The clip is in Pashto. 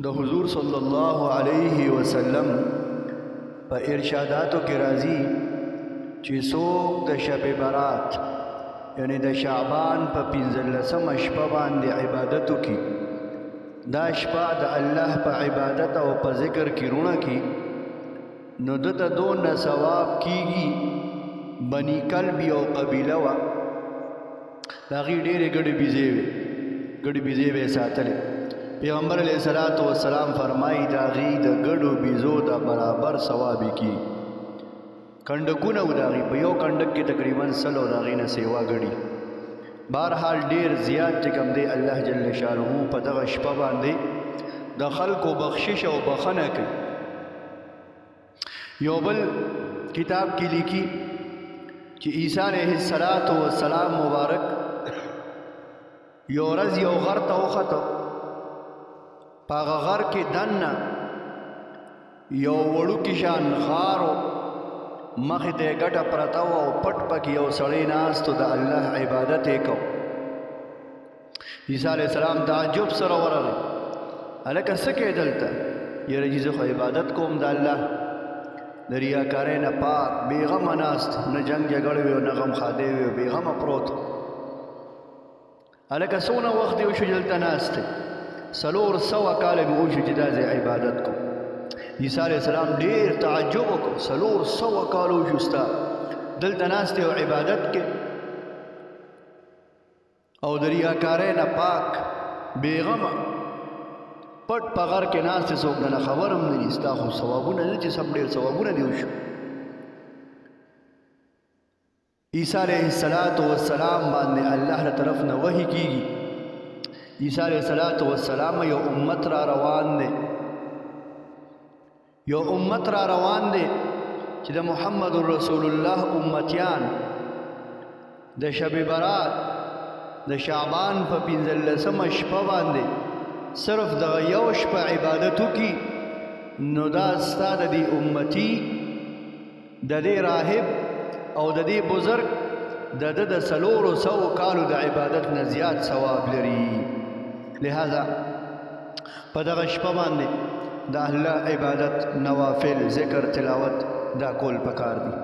د حضور صلی الله علیه وسلم په ارشاداتو کې راځي چې څوک د شب برات یعنی د شعبان په 15مه شپه باندې عبادت وکړي، دا شپه د الله په عبادت او په ذکر کې رونه کی نو دته دونه ثواب کیږي. بنی کلبی او قبیله وا داغي ډېرې ګډې بیزې وې ساتلې. پیغمبر علیہ الصلوۃ والسلام فرمایي داغي د ګډو بیزو د برابر ثواب کی. کندکونه و داغي په یو کندک کې تقریبا 100 داغي نه سیوا غړي. بهرحال ډیر زیات ټکم دی الله جل شانه په دغه شپه باندې د خلکو بخشش او بخنه کوي. یو بل کتاب کې لیکي چې عیسی علیہ السلام مبارک یو ورځ یو غر ته وخته، پاغه غر کې دننه یو وړوکی شان غارو مخې ته ګټه پرته وه او پټ پکې یو سړی ناست و د الله عبادت یې کو. عیسی علیہ السلام تعجب سره ورغی، هلکه څه کوې دلته؟ یاره جي زه خو عبادت کوم د الله، د ریاکارۍ نه پاک بېغمه ناست، نه جنګ جګړې وي او نه غم ښادۍ وي، بېغمه پروت. هلکه څونه وخت یې وشو چې دلته ناست دی؟ 400 کاله مې وشو چې دا ځای عبادت کوم. عیسی علیہ السلام ډیر تعجب وکړ، 400 کاله وشو ستا دلته ناست او عبادت کې او د ریاکارۍ نه پاک بېغمه پټ په غر کې ناست یې، څوک نه خبر هم نه دي، ستا خو ثوابونه نه چې سم ډېر ثوابونه دې وشو. عیسی علیہ السلام باندې الله له طرف نه وحی کېږي. عیسی علیہ السلام یو امت را روان دی، یو امت را روان دی چې د محمد رسول الله امتیان د شب برات د شعبان په 15مه شپه باندې صرف دغه یو شپه عبادت وکړي نو دا ستا د دې امتي د دې راهب او د دې بزرګ د 400 کالو د عبادت نه زیات ثواب لري. لہذا په دغه شپه باندې د الله عبادت، نوافل، ذکر، تلاوت دا کول پکار دي.